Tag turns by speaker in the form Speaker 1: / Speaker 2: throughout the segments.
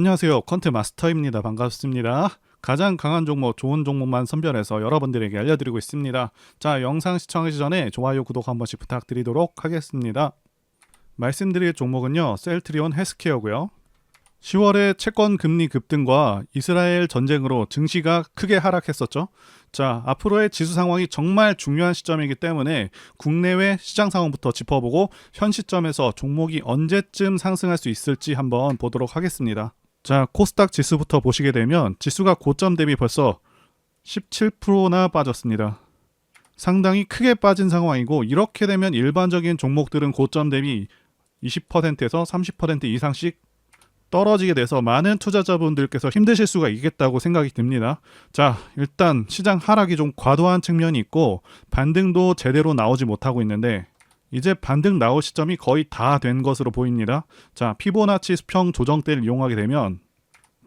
Speaker 1: 안녕하세요. 컨트 마스터입니다. 반갑습니다. 가장 강한 종목, 좋은 종목만 선별해서 여러분들에게 알려드리고 있습니다. 자, 영상 시청하기 전에 좋아요, 구독 한 번씩 부탁드리도록 하겠습니다. 말씀드릴 종목은요, 셀트리온 헬스케어고요. 10월에 채권 금리 급등과 이스라엘 전쟁으로 증시가 크게 하락했었죠. 자, 앞으로의 지수 상황이 정말 중요한 시점이기 때문에 국내외 시장 상황부터 짚어보고 현 시점에서 종목이 언제쯤 상승할 수 있을지 한번 보도록 하겠습니다. 자, 코스닥 지수부터 보시게 되면 지수가 고점 대비 벌써 17%나 빠졌습니다. 상당히 크게 빠진 상황이고, 이렇게 되면 일반적인 종목들은 고점 대비 20%에서 30% 이상씩 떨어지게 돼서 많은 투자자분들께서 힘드실 수가 있겠다고 생각이 듭니다. 자, 일단 시장 하락이 좀 과도한 측면이 있고 반등도 제대로 나오지 못하고 있는데 이제 반등 나올 시점이 거의 다 된 것으로 보입니다. 자, 피보나치 수평 조정대를 이용하게 되면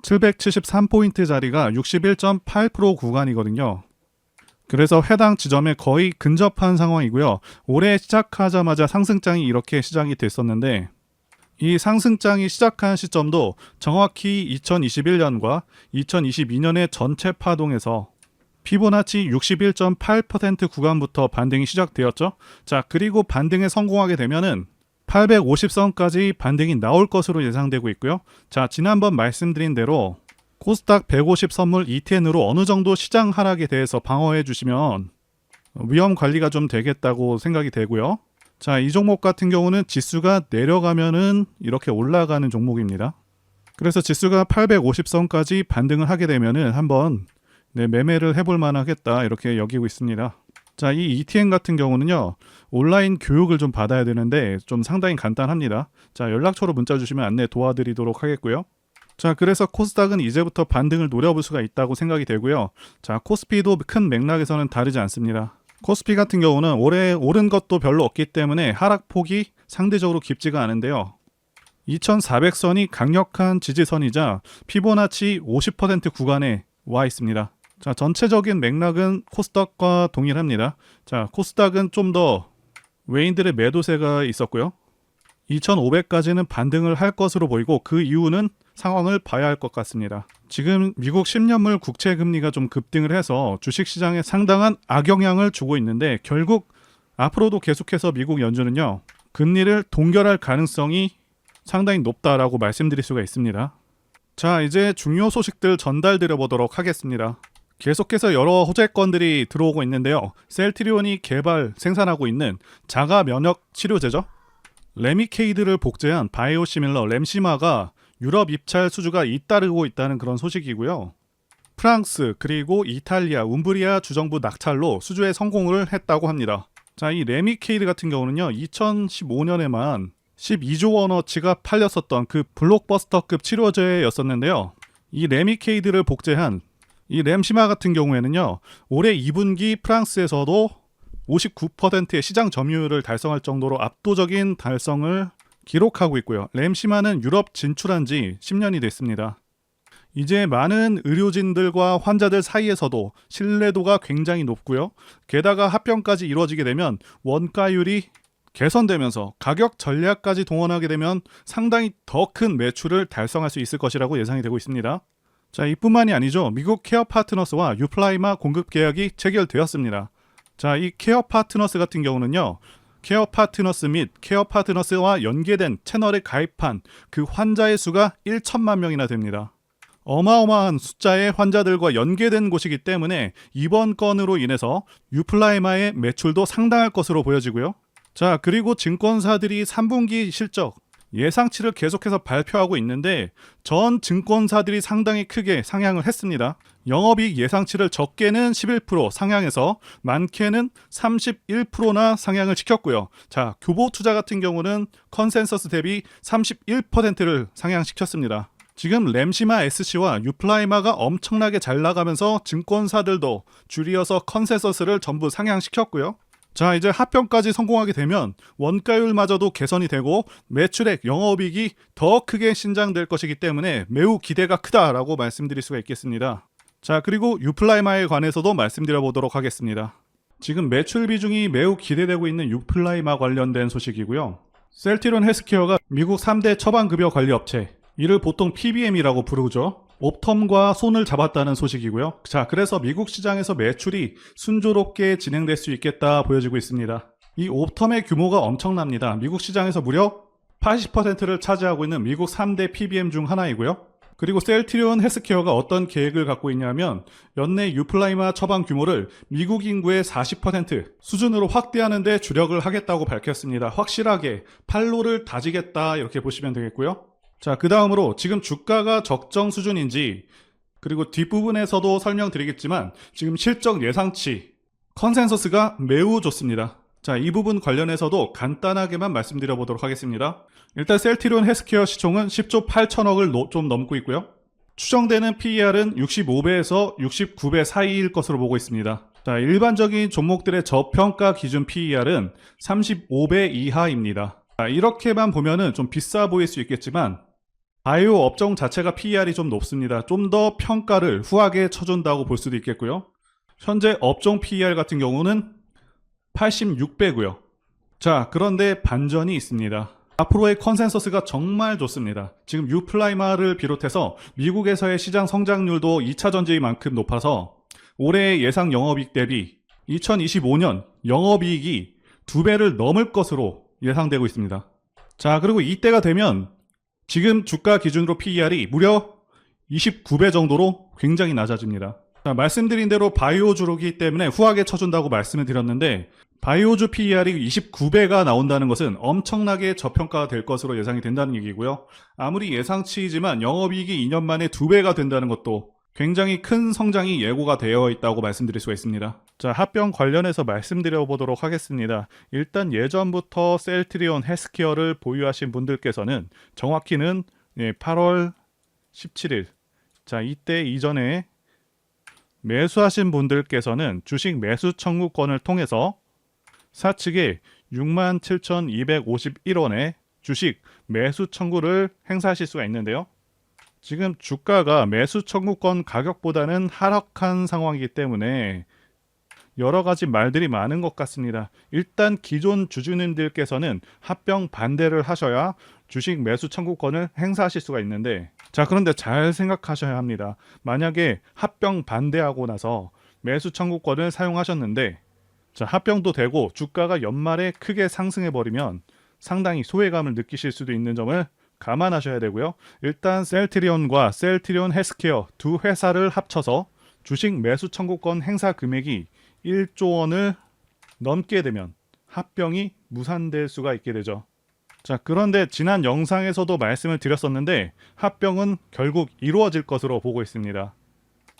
Speaker 1: 773포인트 자리가 61.8% 구간이거든요. 그래서 해당 지점에 거의 근접한 상황이고요. 올해 시작하자마자 상승장이 이렇게 시작이 됐었는데 이 상승장이 시작한 시점도 정확히 2021년과 2022년의 전체 파동에서 피보나치 61.8% 구간부터 반등이 시작되었죠. 자, 그리고 반등에 성공하게 되면은 850선까지 반등이 나올 것으로 예상되고 있고요. 자, 지난번 말씀드린 대로 코스닥 150 선물 ETN으로 어느 정도 시장 하락에 대해서 방어해 주시면 위험 관리가 좀 되겠다고 생각이 되고요. 자, 이 종목 같은 경우는 지수가 내려가면은 이렇게 올라가는 종목입니다. 그래서 지수가 850선까지 반등을 하게 되면은 한번 매매를 해볼 만하겠다 이렇게 여기고 있습니다. 자, 이 ETN 같은 경우는요, 온라인 교육을 좀 받아야 되는데 좀 상당히 간단합니다. 자, 연락처로 문자 주시면 안내 도와드리도록 하겠고요. 자, 그래서 코스닥은 이제부터 반등을 노려볼 수가 있다고 생각이 되고요. 자, 코스피도 큰 맥락에서는 다르지 않습니다. 코스피 같은 경우는 올해 오른 것도 별로 없기 때문에 하락폭이 상대적으로 깊지가 않은데요. 2400선이 강력한 지지선이자 피보나치 50% 구간에 와 있습니다. 자, 전체적인 맥락은 코스닥과 동일합니다. 자, 코스닥은 좀 더 외인들의 매도세가 있었고요. 2500까지는 반등을 할 것으로 보이고 그 이유는 상황을 봐야 할 것 같습니다. 지금 미국 10년물 국채 금리가 좀 급등을 해서 주식시장에 상당한 악영향을 주고 있는데 결국 앞으로도 계속해서 미국 연준은요, 금리를 동결할 가능성이 상당히 높다라고 말씀드릴 수가 있습니다. 자, 이제 중요 소식들 전달드려 보도록 하겠습니다. 계속해서 여러 호재건들이 들어오고 있는데요. 셀트리온이 개발, 생산하고 있는 자가 면역 치료제죠. 레미케이드를 복제한 바이오시밀러 램시마가 유럽 입찰 수주가 잇따르고 있다는 그런 소식이고요. 프랑스 그리고 이탈리아, 움브리아 주정부 낙찰로 수주에 성공을 했다고 합니다. 자, 이 레미케이드 같은 경우는요, 2015년에만 12조 원어치가 팔렸었던 그 블록버스터급 치료제였었는데요. 이 레미케이드를 복제한 이 램시마 같은 경우에는요, 올해 2분기 프랑스에서도 59%의 시장 점유율을 달성할 정도로 압도적인 달성을 기록하고 있고요. 램시마는 유럽 진출한 지 10년이 됐습니다. 이제 많은 의료진들과 환자들 사이에서도 신뢰도가 굉장히 높고요. 게다가 합병까지 이루어지게 되면 원가율이 개선되면서 가격 전략까지 동원하게 되면 상당히 더 큰 매출을 달성할 수 있을 것이라고 예상이 되고 있습니다. 자, 이뿐만이 아니죠. 미국 케어 파트너스와 유플라이마 공급 계약이 체결되었습니다. 자, 이 케어 파트너스 같은 경우는요, 케어 파트너스 및 케어 파트너스와 연계된 채널에 가입한 그 환자의 수가 1천만 명이나 됩니다. 어마어마한 숫자의 환자들과 연계된 곳이기 때문에 이번 건으로 인해서 유플라이마의 매출도 상당할 것으로 보여지고요. 자, 그리고 증권사들이 3분기 실적 예상치를 계속해서 발표하고 있는데 전 증권사들이 상당히 크게 상향을 했습니다. 영업이익 예상치를 적게는 11% 상향해서 많게는 31%나 상향을 시켰고요. 자, 교보투자 같은 경우는 컨센서스 대비 31%를 상향시켰습니다. 지금 램시마 SC와 유플라이마가 엄청나게 잘 나가면서 증권사들도 줄이어서 컨센서스를 전부 상향시켰고요. 자, 이제 합병까지 성공하게 되면 원가율마저도 개선이 되고 매출액, 영업이익이 더 크게 신장될 것이기 때문에 매우 기대가 크다라고 말씀드릴 수가 있겠습니다. 자, 그리고 유플라이마에 관해서도 말씀드려 보도록 하겠습니다. 지금 매출 비중이 매우 기대되고 있는 유플라이마 관련된 소식이고요. 셀트리온 헬스케어가 미국 3대 처방급여 관리 업체 이를 보통 PBM이라고 부르죠. 옵텀과 손을 잡았다는 소식이고요. 자, 그래서 미국 시장에서 매출이 순조롭게 진행될 수 있겠다 보여지고 있습니다. 이 옵텀의 규모가 엄청납니다. 미국 시장에서 무려 80%를 차지하고 있는 미국 3대 PBM 중 하나이고요. 그리고 셀트리온 헬스케어가 어떤 계획을 갖고 있냐면 연내 유플라이마 처방 규모를 미국 인구의 40% 수준으로 확대하는 데 주력을 하겠다고 밝혔습니다. 확실하게 팔로를 다지겠다 이렇게 보시면 되겠고요. 자, 그 다음으로 지금 주가가 적정 수준인지 그리고 뒷부분에서도 설명드리겠지만 지금 실적 예상치 컨센서스가 매우 좋습니다. 자, 이 부분 관련해서도 간단하게만 말씀드려 보도록 하겠습니다. 일단 셀트리온 헬스케어 시총은 10조 8천억을 좀 넘고 있고요. 추정되는 PER은 65배에서 69배 사이일 것으로 보고 있습니다. 자, 일반적인 종목들의 저평가 기준 PER은 35배 이하입니다. 자, 이렇게만 보면은 좀 비싸 보일 수 있겠지만 바이오 업종 자체가 PER이 좀 높습니다. 좀 더 평가를 후하게 쳐준다고 볼 수도 있겠고요. 현재 업종 PER 같은 경우는 86배고요. 자, 그런데 반전이 있습니다. 앞으로의 컨센서스가 정말 좋습니다. 지금 유플라이마를 비롯해서 미국에서의 시장 성장률도 2차 전지만큼 높아서 올해의 예상 영업이익 대비 2025년 영업이익이 2배를 넘을 것으로 예상되고 있습니다. 자, 그리고 이때가 되면 지금 주가 기준으로 PER이 무려 29배 정도로 굉장히 낮아집니다. 자, 말씀드린 대로 바이오주로기 때문에 후하게 쳐준다고 말씀을 드렸는데 바이오주 PER이 29배가 나온다는 것은 엄청나게 저평가가 될 것으로 예상이 된다는 얘기고요. 아무리 예상치이지만 영업이익이 2년 만에 2배가 된다는 것도 굉장히 큰 성장이 예고가 되어 있다고 말씀드릴 수가 있습니다. 자, 합병 관련해서 말씀드려 보도록 하겠습니다. 일단 예전부터 셀트리온 헬스케어를 보유하신 분들께서는 정확히는 8월 17일 자, 이때 이전에 매수하신 분들께서는 주식 매수 청구권을 통해서 사측에 67,251원의 주식 매수 청구를 행사하실 수가 있는데요. 지금 주가가 매수 청구권 가격보다는 하락한 상황이기 때문에 여러 가지 말들이 많은 것 같습니다. 일단 기존 주주님들께서는 합병 반대를 하셔야 주식 매수 청구권을 행사하실 수가 있는데 자, 그런데 잘 생각하셔야 합니다. 만약에 합병 반대하고 나서 매수 청구권을 사용하셨는데 자, 합병도 되고 주가가 연말에 크게 상승해 버리면 상당히 소외감을 느끼실 수도 있는 점을 감안하셔야 되고요. 일단 셀트리온과 셀트리온 헬스케어 두 회사를 합쳐서 주식 매수 청구권 행사 금액이 1조 원을 넘게 되면 합병이 무산될 수가 있게 되죠. 자, 그런데 지난 영상에서도 말씀을 드렸었는데 합병은 결국 이루어질 것으로 보고 있습니다.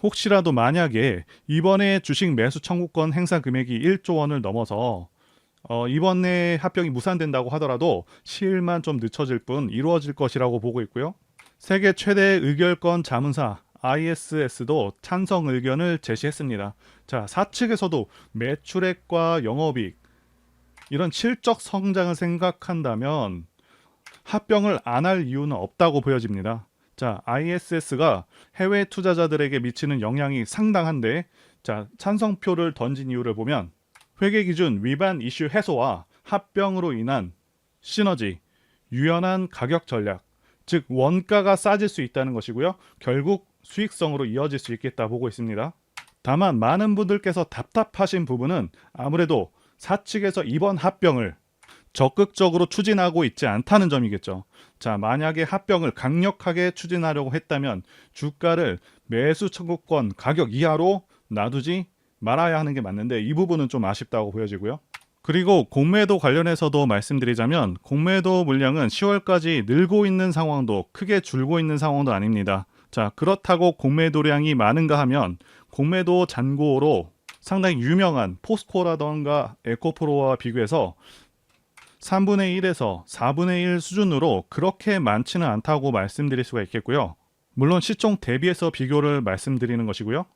Speaker 1: 혹시라도 만약에 이번에 주식 매수 청구권 행사 금액이 1조 원을 넘어서 이번에 합병이 무산된다고 하더라도 시일만 좀 늦춰질 뿐 이루어질 것이라고 보고 있고요. 세계 최대 의결권 자문사 ISS도 찬성 의견을 제시했습니다. 자, 사측에서도 매출액과 영업이익 이런 실적 성장을 생각한다면 합병을 안 할 이유는 없다고 보여집니다. 자, ISS가 해외 투자자들에게 미치는 영향이 상당한데 자, 찬성표를 던진 이유를 보면 회계 기준 위반 이슈 해소와 합병으로 인한 시너지, 유연한 가격 전략, 즉 원가가 싸질 수 있다는 것이고요. 결국 수익성으로 이어질 수 있겠다 보고 있습니다. 다만 많은 분들께서 답답하신 부분은 아무래도 사측에서 이번 합병을 적극적으로 추진하고 있지 않다는 점이겠죠. 자, 만약에 합병을 강력하게 추진하려고 했다면 주가를 매수 청구권 가격 이하로 놔두지 말아야 하는 게 맞는데 이 부분은 좀 아쉽다고 보여지고요. 그리고 공매도 관련해서도 말씀드리자면 공매도 물량은 10월까지 늘고 있는 상황도 크게 줄고 있는 상황도 아닙니다. 자, 그렇다고 공매도량이 많은가 하면 공매도 잔고로 상당히 유명한 포스코라던가 에코프로와 비교해서 3분의 1에서 4분의 1 수준으로 그렇게 많지는 않다고 말씀드릴 수가 있겠고요. 물론 시총 대비해서 비교를 말씀드리는 것이고요.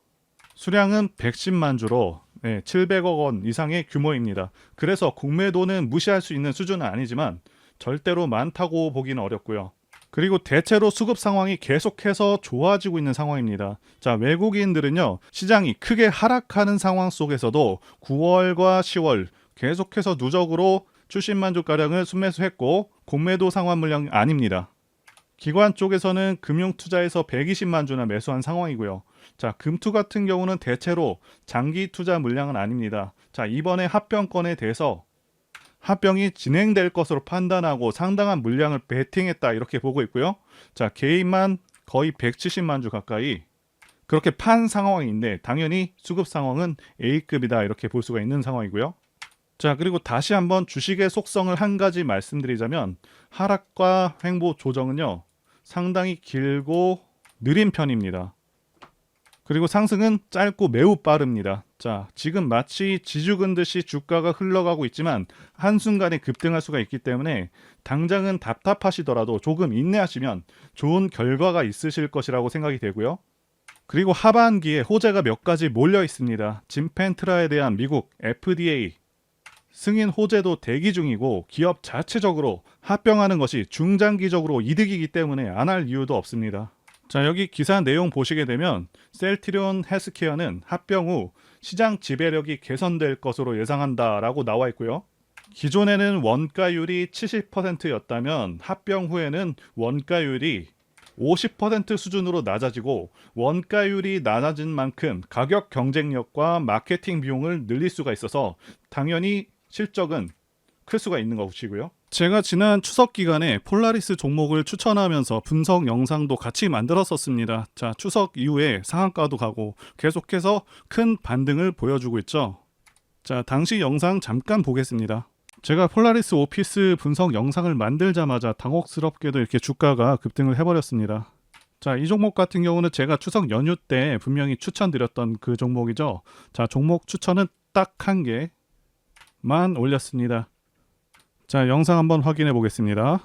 Speaker 1: 수량은 110만 주로 700억 원 이상의 규모입니다. 그래서 공매도는 무시할 수 있는 수준은 아니지만 절대로 많다고 보기는 어렵고요. 그리고 대체로 수급 상황이 계속해서 좋아지고 있는 상황입니다. 자, 외국인들은요, 시장이 크게 하락하는 상황 속에서도 9월과 10월 계속해서 누적으로 70만 주가량을 순매수했고 공매도 상환 물량이 아닙니다. 기관 쪽에서는 금융투자에서 120만 주나 매수한 상황이고요. 자, 금투 같은 경우는 대체로 장기 투자 물량은 아닙니다. 자, 이번에 합병건에 대해서 합병이 진행될 것으로 판단하고 상당한 물량을 베팅했다 이렇게 보고 있고요. 자, 개인만 거의 170만 주 가까이 그렇게 판 상황인데 당연히 수급 상황은 A급이다 이렇게 볼 수가 있는 상황이고요. 자, 그리고 다시 한번 주식의 속성을 한 가지 말씀드리자면 하락과 횡보 조정은요 상당히 길고 느린 편입니다. 그리고 상승은 짧고 매우 빠릅니다. 자, 지금 마치 지주 긋듯이 주가가 흘러가고 있지만 한순간에 급등할 수가 있기 때문에 당장은 답답하시더라도 조금 인내하시면 좋은 결과가 있으실 것이라고 생각이 되고요. 그리고 하반기에 호재가 몇 가지 몰려 있습니다. 진펜트라에 대한 미국 FDA 승인 호재도 대기 중이고 기업 자체적으로 합병하는 것이 중장기적으로 이득이기 때문에 안 할 이유도 없습니다. 자, 여기 기사 내용 보시게 되면 셀트리온 헬스케어는 합병 후 시장 지배력이 개선될 것으로 예상한다라고 나와 있고요. 기존에는 원가율이 70%였다면 합병 후에는 원가율이 50% 수준으로 낮아지고 원가율이 낮아진 만큼 가격 경쟁력과 마케팅 비용을 늘릴 수가 있어서 당연히 실적은 클 수가 있는 것이고요. 제가 지난 추석 기간에 폴라리스 종목을 추천하면서 분석 영상도 같이 만들었었습니다. 자, 추석 이후에 상한가도 가고 계속해서 큰 반등을 보여주고 있죠. 자, 당시 영상 잠깐 보겠습니다. 제가 폴라리스 오피스 분석 영상을 만들자마자 당혹스럽게도 이렇게 주가가 급등을 해버렸습니다. 자, 이 종목 같은 경우는 제가 추석 연휴 때 분명히 추천드렸던 그 종목이죠. 자, 종목 추천은 딱 한 개만 올렸습니다. 자, 영상 한번 확인해 보겠습니다.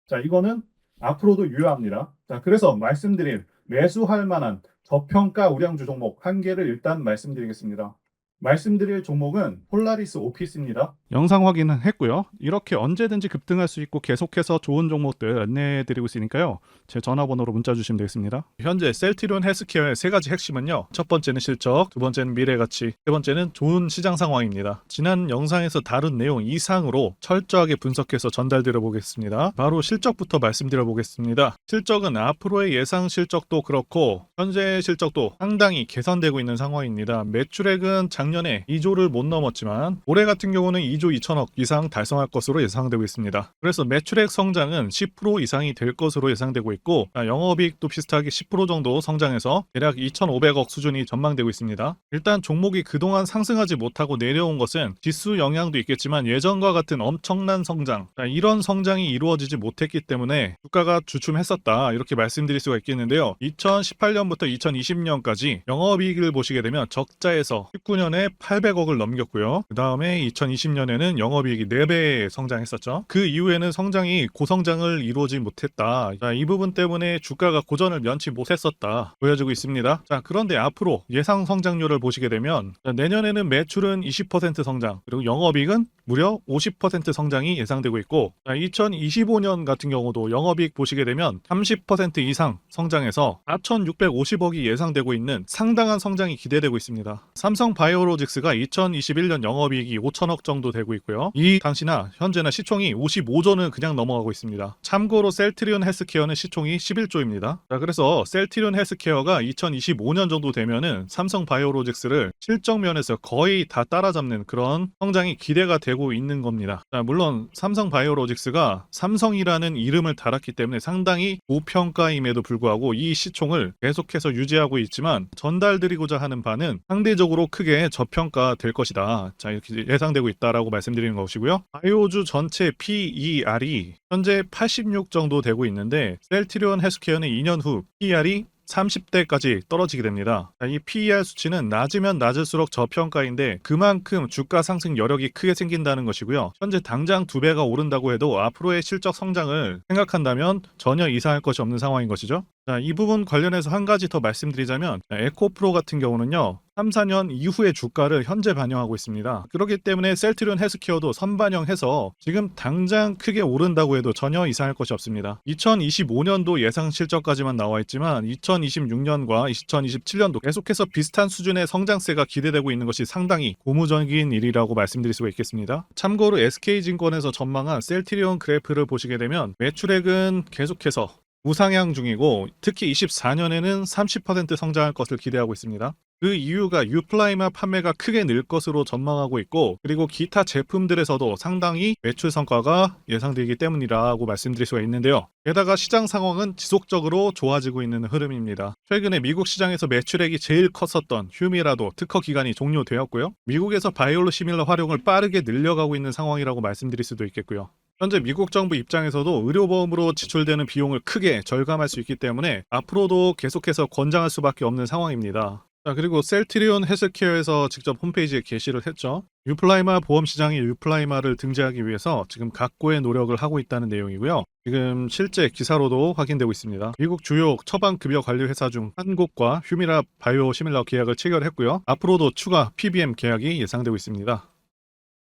Speaker 1: 자, 이거는 앞으로도 유효합니다. 자, 그래서 말씀드릴 매수할 만한 저평가 우량주 종목 한 개를 일단 말씀드리겠습니다. 말씀드릴 종목은 폴라리스 오피스입니다. 영상 확인은 했고요. 이렇게 언제든지 급등할 수 있고 계속해서 좋은 종목들 안내해드리고 있으니까요. 제 전화번호로 문자 주시면 되겠습니다. 현재 셀트리온 헬스케어의 세 가지 핵심은요. 첫 번째는 실적, 두 번째는 미래가치, 세 번째는 좋은 시장 상황입니다. 지난 영상에서 다룬 내용 이상으로 철저하게 분석해서 전달드려 보겠습니다. 바로 실적부터 말씀드려 보겠습니다. 실적은 앞으로의 예상 실적도 그렇고 현재 실적도 상당히 개선되고 있는 상황입니다. 매출액은 작년에 2조를 못 넘었지만 올해 같은 경우는 2조 2천억 이상 달성할 것으로 예상되고 있습니다. 그래서 매출액 성장은 10% 이상이 될 것으로 예상되고 있고 영업이익도 비슷하게 10% 정도 성장해서 대략 2,500억 수준이 전망되고 있습니다. 일단 종목이 그동안 상승하지 못하고 내려온 것은 지수 영향도 있겠지만 예전과 같은 엄청난 성장, 이런 성장이 이루어지지 못했기 때문에 주가가 주춤했었다 이렇게 말씀드릴 수가 있겠는데요. 2018년부터 2020년까지 영업이익을 보시게 되면 적자에서 19년에 800억을 넘겼고요. 그 다음에 2020년에는 영업이익이 4배 성장했었죠. 그 이후에는 성장이 고성장을 이루어지 못했다. 자, 이 부분 때문에 주가가 고전을 면치 못했었다 보여지고 있습니다. 자, 그런데 앞으로 예상 성장률을 보시게 되면 내년에는 매출은 20% 성장, 그리고 영업이익은 무려 50% 성장이 예상되고 있고 2025년 같은 경우도 영업이익 보시게 되면 30% 이상 성장해서 4,650억이 예상되고 있는 상당한 성장이 기대되고 있습니다. 삼성바이오로직스가 2021년 영업이익이 5천억 정도 되고 있고요. 이 당시나 현재나 시총이 55조는 그냥 넘어가고 있습니다. 참고로 셀트리온 헬스케어는 시총이 11조입니다. 자, 그래서 셀트리온 헬스케어가 2025년 정도 되면은 삼성바이오로직스를 실적 면에서 거의 다 따라잡는 그런 성장이 기대가 되고 있는 겁니다. 자, 물론 삼성바이오로직스가 삼성이라는 이름을 달았기 때문에 상당히 고평가임에도 불구하고 이 시총을 계속해서 유지하고 있지만 전달드리고자 하는 바는 상대적으로 크게 저평가될 것이다. 자, 이렇게 예상되고 있다라고 말씀드리는 것이고요. 바이오주 전체 PER이 현재 86 정도 되고 있는데 셀트리온 헬스케어는 2년 후 PER이 30대까지 떨어지게 됩니다. 이 PER 수치는 낮으면 낮을수록 저평가인데 그만큼 주가 상승 여력이 크게 생긴다는 것이고요. 현재 당장 2배가 오른다고 해도 앞으로의 실적 성장을 생각한다면 전혀 이상할 것이 없는 상황인 것이죠. 자, 이 부분 관련해서 한 가지 더 말씀드리자면 에코프로 같은 경우는요. 3, 4년 이후의 주가를 현재 반영하고 있습니다. 그렇기 때문에 셀트리온 헬스케어도 선반영해서 지금 당장 크게 오른다고 해도 전혀 이상할 것이 없습니다. 2025년도 예상 실적까지만 나와 있지만 2026년과 2027년도 계속해서 비슷한 수준의 성장세가 기대되고 있는 것이 상당히 고무적인 일이라고 말씀드릴 수가 있겠습니다. 참고로 SK증권에서 전망한 셀트리온 그래프를 보시게 되면 매출액은 계속해서 우상향 중이고 특히 24년에는 30% 성장할 것을 기대하고 있습니다. 그 이유가 유플라이마 판매가 크게 늘 것으로 전망하고 있고 그리고 기타 제품들에서도 상당히 매출 성과가 예상되기 때문이라고 말씀드릴 수가 있는데요. 게다가 시장 상황은 지속적으로 좋아지고 있는 흐름입니다. 최근에 미국 시장에서 매출액이 제일 컸었던 휴미라도 특허 기간이 종료되었고요. 미국에서 바이오시밀러 활용을 빠르게 늘려가고 있는 상황이라고 말씀드릴 수도 있겠고요. 현재 미국 정부 입장에서도 의료보험으로 지출되는 비용을 크게 절감할 수 있기 때문에 앞으로도 계속해서 권장할 수밖에 없는 상황입니다. 자, 그리고 셀트리온 헬스케어에서 직접 홈페이지에 게시를 했죠. 유플라이마 보험 시장이 유플라이마를 등재하기 위해서 지금 각고의 노력을 하고 있다는 내용이고요. 지금 실제 기사로도 확인되고 있습니다. 미국 주요 처방급여 관리 회사 중 한국과 휴미라 바이오시밀러 계약을 체결했고요. 앞으로도 추가 PBM 계약이 예상되고 있습니다.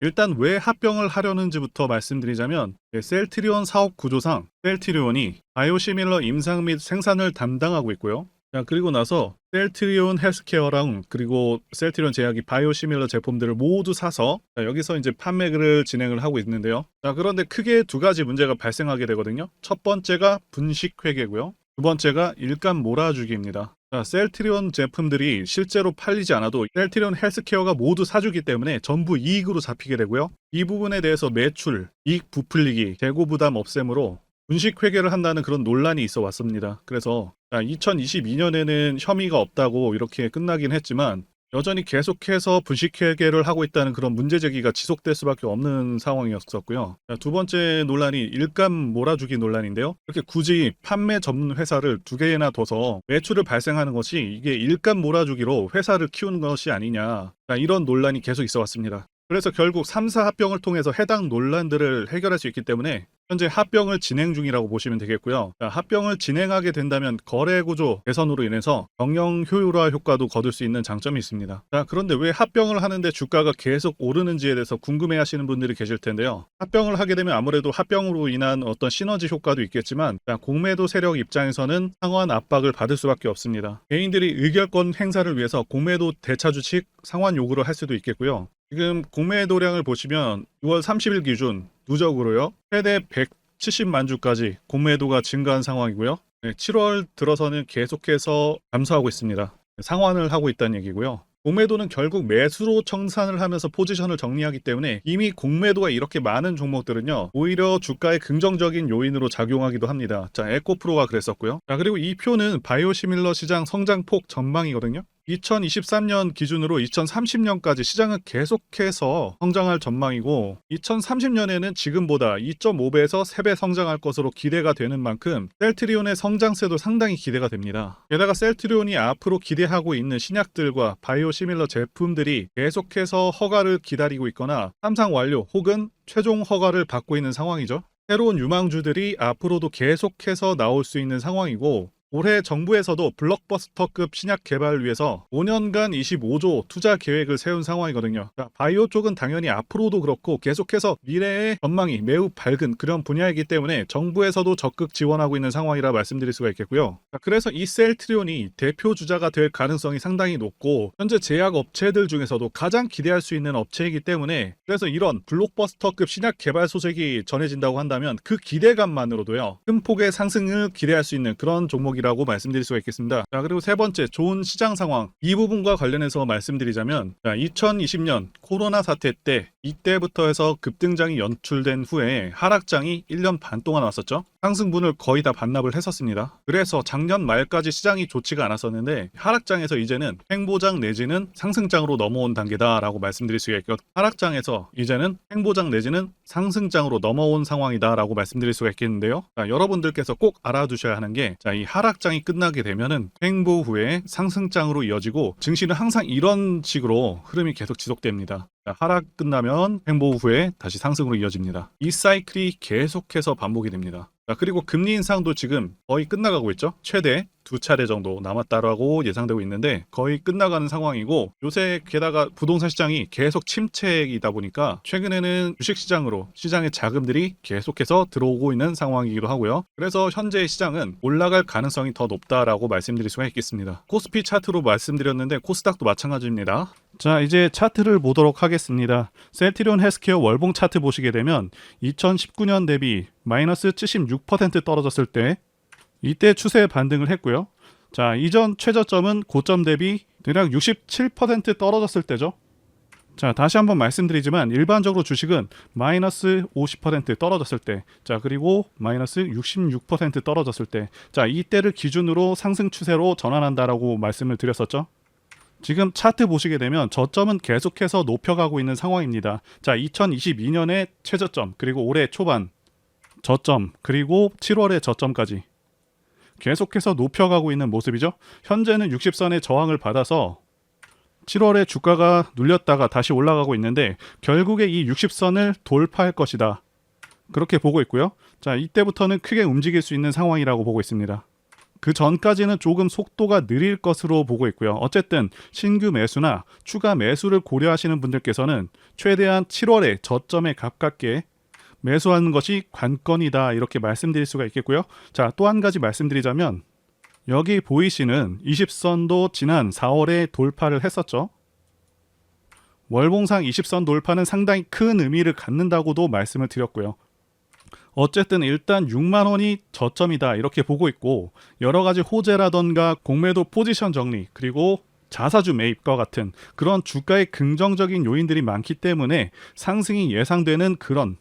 Speaker 1: 일단 왜 합병을 하려는지부터 말씀드리자면 셀트리온 사업 구조상 셀트리온이 바이오시밀러 임상 및 생산을 담당하고 있고요. 자, 그리고 나서 셀트리온 헬스케어랑 그리고 셀트리온 제약이 바이오시밀러 제품들을 모두 사서 여기서 이제 판매를 진행을 하고 있는데요. 자, 그런데 크게 두 가지 문제가 발생하게 되거든요. 첫 번째가 분식 회계고요. 두 번째가 일감 몰아주기입니다. 자, 셀트리온 제품들이 실제로 팔리지 않아도 셀트리온 헬스케어가 모두 사주기 때문에 전부 이익으로 잡히게 되고요. 이 부분에 대해서 매출, 이익 부풀리기, 재고 부담 없앰으로 분식 회계를 한다는 그런 논란이 있어 왔습니다. 그래서 2022년에는 혐의가 없다고 이렇게 끝나긴 했지만 여전히 계속해서 분식 회계를 하고 있다는 그런 문제 제기가 지속될 수밖에 없는 상황이었었고요. 두 번째 논란이 일감 몰아주기 논란인데요. 이렇게 굳이 판매 전문 회사를 두 개나 둬서 매출을 발생하는 것이 이게 일감 몰아주기로 회사를 키우는 것이 아니냐, 이런 논란이 계속 있어 왔습니다. 그래서 결국 3사 합병을 통해서 해당 논란들을 해결할 수 있기 때문에 현재 합병을 진행 중이라고 보시면 되겠고요. 합병을 진행하게 된다면 거래 구조 개선으로 인해서 경영 효율화 효과도 거둘 수 있는 장점이 있습니다. 그런데 왜 합병을 하는데 주가가 계속 오르는지에 대해서 궁금해 하시는 분들이 계실 텐데요. 합병을 하게 되면 아무래도 합병으로 인한 어떤 시너지 효과도 있겠지만 공매도 세력 입장에서는 상환 압박을 받을 수밖에 없습니다. 개인들이 의결권 행사를 위해서 공매도 대차주식 상환 요구를 할 수도 있겠고요. 지금 공매도량을 보시면 6월 30일 기준 누적으로요. 최대 170만 주까지 공매도가 증가한 상황이고요. 7월 들어서는 계속해서 감소하고 있습니다. 상환을 하고 있다는 얘기고요. 공매도는 결국 매수로 청산을 하면서 포지션을 정리하기 때문에 이미 공매도가 이렇게 많은 종목들은요. 오히려 주가의 긍정적인 요인으로 작용하기도 합니다. 자, 에코프로가 그랬었고요. 자, 그리고 이 표는 바이오시밀러 시장 성장폭 전망이거든요. 2023년 기준으로 2030년까지 시장은 계속해서 성장할 전망이고 2030년에는 지금보다 2.5배에서 3배 성장할 것으로 기대가 되는 만큼 셀트리온의 성장세도 상당히 기대가 됩니다. 게다가 셀트리온이 앞으로 기대하고 있는 신약들과 바이오시밀러 제품들이 계속해서 허가를 기다리고 있거나 삼상 완료 혹은 최종 허가를 받고 있는 상황이죠. 새로운 유망주들이 앞으로도 계속해서 나올 수 있는 상황이고 올해 정부에서도 블록버스터급 신약 개발을 위해서 5년간 25조 투자 계획을 세운 상황이거든요. 바이오 쪽은 당연히 앞으로도 그렇고 계속해서 미래의 전망이 매우 밝은 그런 분야이기 때문에 정부에서도 적극 지원하고 있는 상황이라 말씀드릴 수가 있겠고요. 그래서 이 셀트리온이 대표 주자가 될 가능성이 상당히 높고 현재 제약 업체들 중에서도 가장 기대할 수 있는 업체이기 때문에 그래서 이런 블록버스터급 신약 개발 소식이 전해진다고 한다면 그 기대감만으로도요. 큰 폭의 상승을 기대할 수 있는 그런 종목이 라고 말씀드릴 수가 있겠습니다. 자, 그리고 세 번째, 좋은 시장 상황. 이 부분과 관련해서 말씀드리자면 2020년 코로나 사태 때 이때부터 해서 급등장이 연출된 후에 하락장이 1년 반 동안 왔었죠. 상승분을 거의 다 반납을 했었습니다. 그래서 작년 말까지 시장이 좋지가 않았었는데 하락장에서 이제는 횡보장 내지는 상승장으로 넘어온 단계다라고 말씀드릴 수가 있고 하락장에서 이제는 횡보장 내지는 상승장으로 넘어온 상황이다라고 말씀드릴 수가 있겠는데요. 자, 여러분들께서 꼭 알아두셔야 하는 게 이 하락장이 끝나게 되면은 횡보 후에 상승장으로 이어지고 증시는 항상 이런 식으로 흐름이 계속 지속됩니다. 하락 끝나면 횡보 후에 다시 상승으로 이어집니다. 이 사이클이 계속해서 반복이 됩니다. 그리고 금리 인상도 지금 거의 끝나가고 있죠. 최대 2차례 정도 남았다라고 예상되고 있는데 거의 끝나가는 상황이고 요새 게다가 부동산 시장이 계속 침체이다 보니까 최근에는 주식시장으로 시장의 자금들이 계속해서 들어오고 있는 상황이기도 하고요. 그래서 현재 시장은 올라갈 가능성이 더 높다라고 말씀드릴 수가 있겠습니다. 코스피 차트로 말씀드렸는데 코스닥도 마찬가지입니다. 자, 이제 차트를 보도록 하겠습니다. 셀트리온 헬스케어 월봉 차트 보시게 되면 2019년 대비 마이너스 76% 떨어졌을 때 이때 추세 반등을 했고요. 자, 이전 최저점은 고점 대비 대략 67% 떨어졌을 때죠. 자, 다시 한번 말씀드리지만 일반적으로 주식은 마이너스 50% 떨어졌을 때, 자, 그리고 마이너스 66% 떨어졌을 때, 자, 이때를 기준으로 상승 추세로 전환한다라고 말씀을 드렸었죠. 지금 차트 보시게 되면 저점은 계속해서 높여가고 있는 상황입니다. 자, 2022년의 최저점, 그리고 올해 초반 저점, 그리고 7월의 저점까지 계속해서 높여가고 있는 모습이죠. 현재는 60선의 저항을 받아서 7월에 주가가 눌렸다가 다시 올라가고 있는데 결국에 이 60선을 돌파할 것이다. 그렇게 보고 있고요. 자, 이때부터는 크게 움직일 수 있는 상황이라고 보고 있습니다. 그 전까지는 조금 속도가 느릴 것으로 보고 있고요. 어쨌든 신규 매수나 추가 매수를 고려하시는 분들께서는 최대한 7월에 저점에 가깝게 매수하는 것이 관건이다, 이렇게 말씀드릴 수가 있겠고요. 자, 또 한 가지 말씀드리자면 여기 보이시는 20선도 지난 4월에 돌파를 했었죠. 월봉상 20선 돌파는 상당히 큰 의미를 갖는다고도 말씀을 드렸고요. 어쨌든 일단 6만원이 저점이다, 이렇게 보고 있고 여러 가지 호재라던가 공매도 포지션 정리, 그리고 자사주 매입과 같은 그런 주가의 긍정적인 요인들이 많기 때문에 상승이 예상되는 그런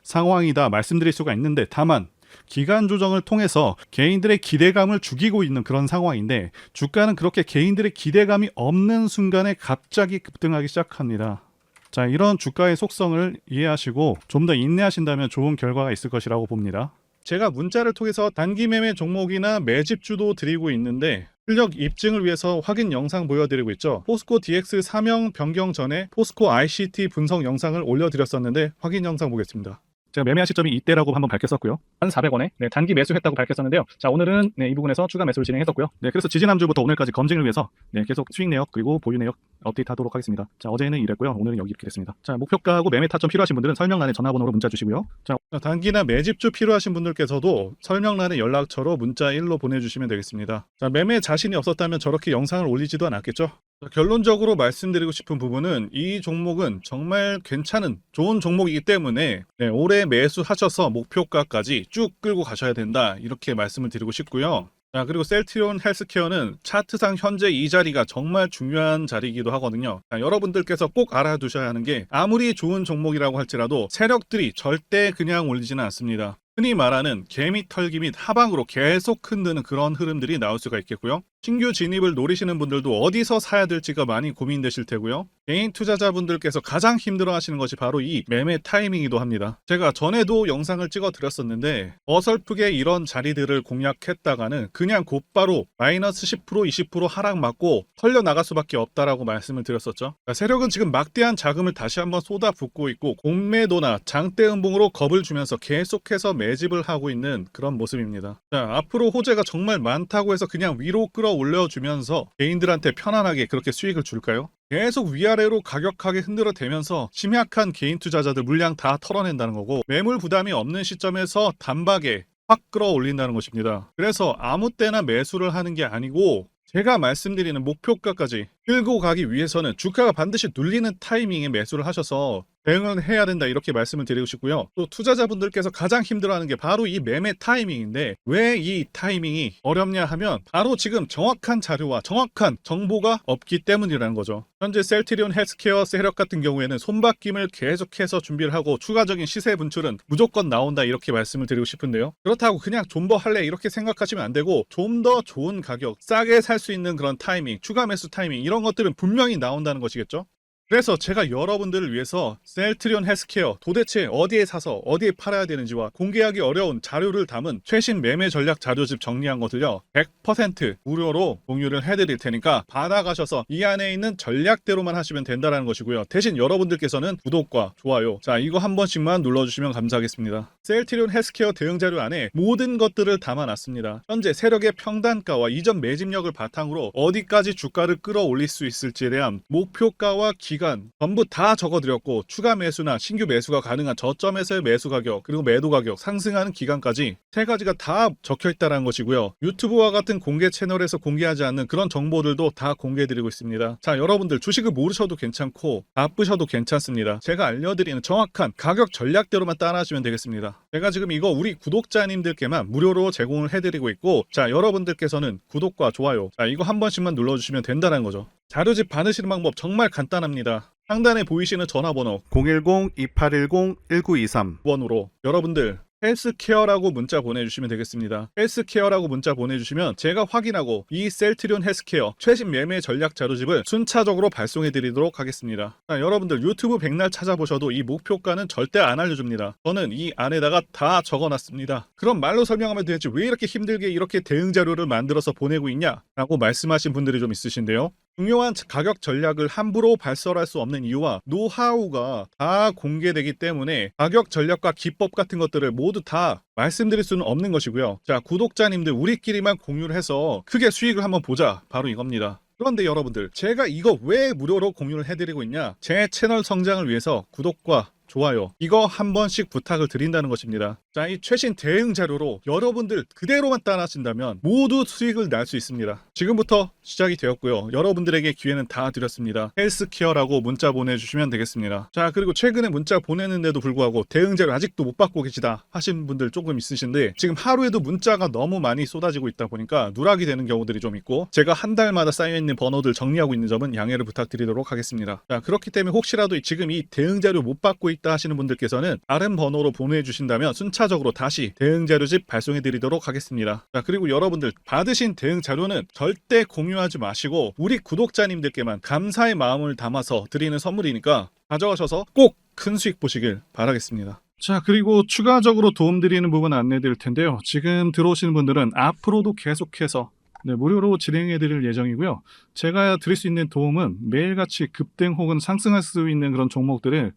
Speaker 1: 상황이다 말씀드릴 수가 있는데, 다만 기간 조정을 통해서 개인들의 기대감을 죽이고 있는 그런 상황인데 주가는 그렇게 개인들의 기대감이 없는 순간에 갑자기 급등하기 시작합니다. 자, 이런 주가의 속성을 이해하시고 좀 더 인내하신다면 좋은 결과가 있을 것이라고 봅니다. 제가 문자를 통해서 단기 매매 종목이나 매집주도 드리고 있는데 실력 입증을 위해서 확인 영상 보여드리고 있죠. 포스코 DX 사명 변경 전에 포스코 ICT 분석 영상을 올려드렸었는데 확인 영상 보겠습니다. 제가 매매한 시점이 이때라고 한번 밝혔었고요. 1,400원에 단기 매수했다고 밝혔었는데요. 자, 오늘은 이 부분에서 추가 매수를 진행했었고요. 그래서 지지난주부터 오늘까지 검증을 위해서 계속 수익 내역 그리고 보유 내역 업데이트하도록 하겠습니다. 자, 어제는 이랬고요. 오늘은 여기 이렇게 됐습니다. 자, 목표가하고 매매 타점 필요하신 분들은 설명란에 전화번호로 문자 주시고요. 자, 단기나 매집주 필요하신 분들께서도 설명란에 연락처로 문자 1로 보내주시면 되겠습니다. 자, 매매 자신이 없었다면 저렇게 영상을 올리지도 않았겠죠. 결론적으로 말씀드리고 싶은 부분은 이 종목은 정말 괜찮은 좋은 종목이기 때문에 올해 매수하셔서 목표가까지 쭉 끌고 가셔야 된다, 이렇게 말씀을 드리고 싶고요. 자, 그리고 셀트리온 헬스케어는 차트상 현재 이 자리가 정말 중요한 자리이기도 하거든요. 자, 여러분들께서 꼭 알아두셔야 하는 게 아무리 좋은 종목이라고 할지라도 세력들이 절대 그냥 올리지는 않습니다. 흔히 말하는 개미 털기 및 하방으로 계속 흔드는 그런 흐름들이 나올 수가 있겠고요. 신규 진입을 노리시는 분들도 어디서 사야 될지가 많이 고민되실 테고요. 개인 투자자분들께서 가장 힘들어 하시는 것이 바로 이 매매 타이밍이기도 합니다. 제가 전에도 영상을 찍어 드렸었는데 어설프게 이런 자리들을 공략했다가는 그냥 곧바로 마이너스 10% 20% 하락 맞고 털려 나갈 수밖에 없다라고 말씀을 드렸었죠. 세력은 지금 막대한 자금을 다시 한번 쏟아붓고 있고 공매도나 장대 음봉으로 겁을 주면서 계속해서 매집을 하고 있는 그런 모습입니다. 자, 앞으로 호재가 정말 많다고 해서 그냥 위로 끌어올려주면서 개인들한테 편안하게 그렇게 수익을 줄까요? 계속 위아래로 가격하게 흔들어 대면서 심약한 개인 투자자들 물량 다 털어낸다는 거고 매물 부담이 없는 시점에서 단박에 확 끌어올린다는 것입니다. 그래서 아무 때나 매수를 하는 게 아니고 제가 말씀드리는 목표가까지 끌고 가기 위해서는 주가가 반드시 눌리는 타이밍에 매수를 하셔서 대응을 해야 된다, 이렇게 말씀을 드리고 싶고요. 또 투자자분들께서 가장 힘들어하는 게 바로 이 매매 타이밍인데 왜 이 타이밍이 어렵냐 하면 바로 지금 정확한 자료와 정확한 정보가 없기 때문이라는 거죠. 현재 셀트리온 헬스케어 세력 같은 경우에는 손바뀜을 계속해서 준비를 하고 추가적인 시세 분출은 무조건 나온다, 이렇게 말씀을 드리고 싶은데요. 그렇다고 그냥 존버할래 이렇게 생각하시면 안 되고 좀 더 좋은 가격, 싸게 살 수 있는 그런 타이밍, 추가 매수 타이밍 이런 것들은 분명히 나온다는 것이겠죠. 그래서 제가 여러분들을 위해서 셀트리온 헬스케어 도대체 어디에 사서 어디에 팔아야 되는지와 공개하기 어려운 자료를 담은 최신 매매 전략 자료집 정리한 것을요 100% 무료로 공유를 해드릴 테니까 받아가셔서 이 안에 있는 전략대로만 하시면 된다는 것이고요. 대신 여러분들께서는 구독과 좋아요, 자, 이거 한 번씩만 눌러주시면 감사하겠습니다. 셀트리온 헬스케어 대응 자료 안에 모든 것들을 담아놨습니다. 현재 세력의 평단가와 이전 매집력을 바탕으로 어디까지 주가를 끌어올릴 수 있을지에 대한 목표가와 기간 기간 전부 다 적어드렸고 추가 매수나 신규 매수가 가능한 저점에서의 매수 가격 그리고 매도 가격 상승하는 기간까지 세 가지가 다 적혀있다는 것이고요. 유튜브와 같은 공개 채널에서 공개하지 않는 그런 정보들도 다 공개해드리고 있습니다. 자, 여러분들 주식을 모르셔도 괜찮고 바쁘셔도 괜찮습니다. 제가 알려드리는 정확한 가격 전략대로만 따라하시면 되겠습니다. 제가 지금 이거 우리 구독자님들께만 무료로 제공을 해드리고 있고, 자, 여러분들께서는 구독과 좋아요, 자, 이거 한 번씩만 눌러주시면 된다는 거죠. 자료집 받으시는 방법 정말 간단합니다. 상단에 보이시는 전화번호 010-2810-1923번으로 여러분들 헬스케어라고 문자 보내주시면 되겠습니다. 헬스케어라고 문자 보내주시면 제가 확인하고 이 셀트리온 헬스케어 최신 매매 전략 자료집을 순차적으로 발송해 드리도록 하겠습니다. 자, 여러분들 유튜브 백날 찾아보셔도 이 목표가는 절대 안 알려줍니다. 저는 이 안에다가 다 적어놨습니다. 그럼 말로 설명하면 되지 왜 이렇게 힘들게 이렇게 대응 자료를 만들어서 보내고 있냐 라고 말씀하신 분들이 좀 있으신데요. 중요한 가격 전략을 함부로 발설할 수 없는 이유와 노하우가 다 공개되기 때문에 가격 전략과 기법 같은 것들을 모두 다 말씀드릴 수는 없는 것이고요. 자, 구독자님들 우리끼리만 공유를 해서 크게 수익을 한번 보자, 바로 이겁니다. 그런데 여러분들, 제가 이거 왜 무료로 공유를 해드리고 있냐? 제 채널 성장을 위해서 구독과 좋아요 이거 한 번씩 부탁을 드린다는 것입니다. 자, 이 최신 대응 자료로 여러분들 그대로만 따라하신다면 모두 수익을 낼 수 있습니다. 지금부터 시작이 되었고요. 여러분들에게 기회는 다 드렸습니다. 헬스케어라고 문자 보내주시면 되겠습니다. 자, 그리고 최근에 문자 보내는데도 불구하고 대응 자료 아직도 못 받고 계시다 하신 분들 조금 있으신데, 지금 하루에도 문자가 너무 많이 쏟아지고 있다 보니까 누락이 되는 경우들이 좀 있고, 제가 한 달마다 쌓여있는 번호들 정리하고 있는 점은 양해를 부탁드리도록 하겠습니다. 자, 그렇기 때문에 혹시라도 지금 이 대응 자료 못 받고 있다 하시는 분들께서는 다른 번호로 보내주신다면 순차적으로 다시 대응 자료집 발송해 드리도록 하겠습니다. 자, 그리고 여러분들 받으신 대응 자료는 절대 공유하지 마시고 우리 구독자님들께만 감사의 마음을 담아서 드리는 선물이니까 가져가셔서 꼭 큰 수익 보시길 바라겠습니다. 자, 그리고 추가적으로 도움드리는 부분 안내해 드릴 텐데요. 지금 들어오시는 분들은 앞으로도 계속해서 무료로 진행해 드릴 예정이고요. 제가 드릴 수 있는 도움은 매일같이 급등 혹은 상승할 수 있는 그런 종목들을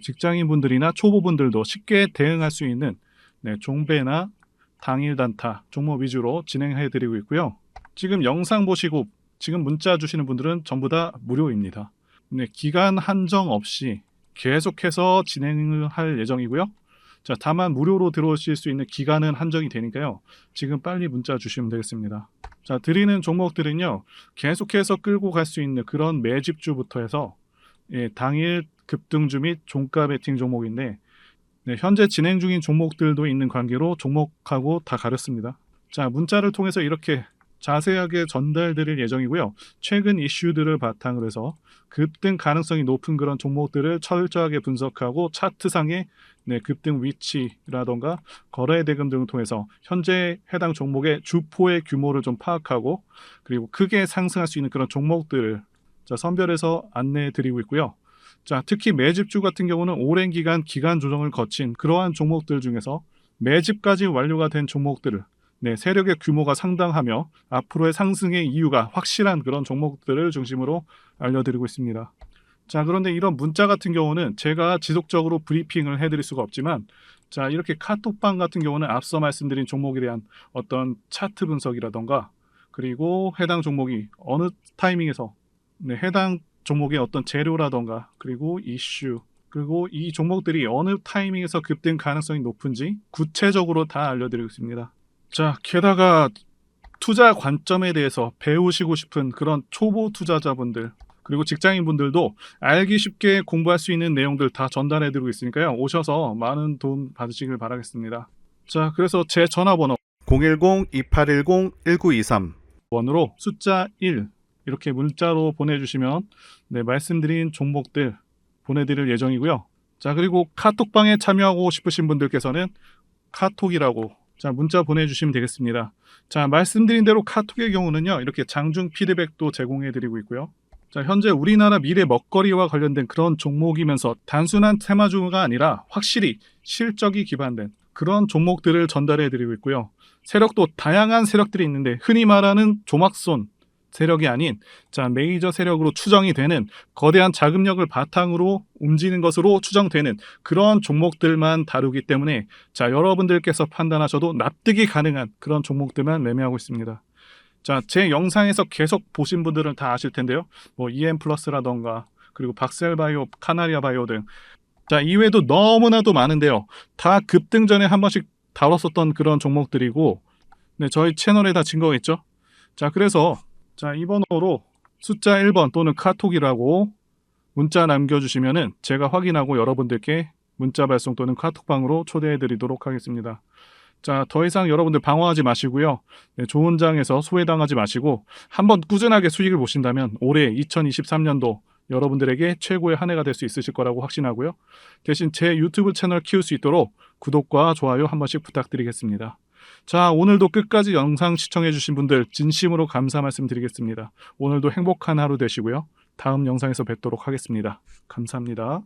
Speaker 1: 직장인분들이나 초보분들도 쉽게 대응할 수 있는 종배나 당일 단타 종목 위주로 진행해 드리고 있고요. 지금 영상 보시고 지금 문자 주시는 분들은 전부 다 무료입니다. 기간 한정 없이 계속해서 진행을 할 예정이고요. 자, 다만 무료로 들어오실 수 있는 기간은 한정이 되니까요. 지금 빨리 문자 주시면 되겠습니다. 자, 드리는 종목들은요, 계속해서 끌고 갈 수 있는 그런 매집주부터 해서 당일 급등주 및 종가 베팅 종목인데, 현재 진행 중인 종목들도 있는 관계로 종목하고 다 가렸습니다. 자, 문자를 통해서 이렇게 자세하게 전달드릴 예정이고요. 최근 이슈들을 바탕으로 해서 급등 가능성이 높은 그런 종목들을 철저하게 분석하고 차트상의 급등 위치라던가 거래 대금 등을 통해서 현재 해당 종목의 주포의 규모를 좀 파악하고, 그리고 크게 상승할 수 있는 그런 종목들을 선별해서 안내해 드리고 있고요. 자, 특히 매집주 같은 경우는 오랜 기간 조정을 거친 그러한 종목들 중에서 매집까지 완료가 된 종목들을 세력의 규모가 상당하며 앞으로의 상승의 이유가 확실한 그런 종목들을 중심으로 알려드리고 있습니다. 자, 그런데 이런 문자 같은 경우는 제가 지속적으로 브리핑을 해드릴 수가 없지만, 자, 이렇게 카톡방 같은 경우는 앞서 말씀드린 종목에 대한 어떤 차트 분석이라던가, 그리고 해당 종목이 어느 타이밍에서 해당 종목의 어떤 재료라던가, 그리고 이슈, 그리고 이 종목들이 어느 타이밍에서 급등 가능성이 높은지 구체적으로 다 알려드리고 있습니다. 자, 게다가 투자 관점에 대해서 배우시고 싶은 그런 초보 투자자분들, 그리고 직장인분들도 알기 쉽게 공부할 수 있는 내용들 다 전달해드리고 있으니까요. 오셔서 많은 도움 받으시길 바라겠습니다. 자, 그래서 제 전화번호 010-2810-1923번으로 숫자 1 이렇게 문자로 보내주시면 말씀드린 종목들 보내드릴 예정이고요. 자, 그리고 카톡방에 참여하고 싶으신 분들께서는 카톡이라고 문자 보내주시면 되겠습니다. 자, 말씀드린 대로 카톡의 경우는요, 이렇게 장중 피드백도 제공해드리고 있고요. 자, 현재 우리나라 미래 먹거리와 관련된 그런 종목이면서 단순한 테마주가 아니라 확실히 실적이 기반된 그런 종목들을 전달해드리고 있고요. 세력도 다양한 세력들이 있는데 흔히 말하는 조막손 세력이 아닌 메이저 세력으로 추정이 되는 거대한 자금력을 바탕으로 움직이는 것으로 추정되는 그런 종목들만 다루기 때문에 여러분들께서 판단하셔도 납득이 가능한 그런 종목들만 매매하고 있습니다. 자, 제 영상에서 계속 보신 분들은 다 아실 텐데요. EM 플러스라던가 그리고 박셀바이오, 카나리아바이오 등. 자, 이외에도 너무나도 많은데요. 다 급등전에 한 번씩 다뤘었던 그런 종목들이고, 네, 저희 채널에 다 증거가 있죠. 자, 그래서 자, 이 번호로 숫자 1번 또는 카톡이라고 문자 남겨주시면은 제가 확인하고 여러분들께 문자 발송 또는 카톡방으로 초대해드리도록 하겠습니다. 자, 더 이상 여러분들 방황하지 마시고요. 네, 좋은 장에서 소외당하지 마시고 한번 꾸준하게 수익을 보신다면 올해 2023년도 여러분들에게 최고의 한 해가 될 수 있으실 거라고 확신하고요. 대신 제 유튜브 채널 키울 수 있도록 구독과 좋아요 한 번씩 부탁드리겠습니다. 자, 오늘도 끝까지 영상 시청해주신 분들 진심으로 감사 말씀드리겠습니다. 오늘도 행복한 하루 되시고요. 다음 영상에서 뵙도록 하겠습니다. 감사합니다.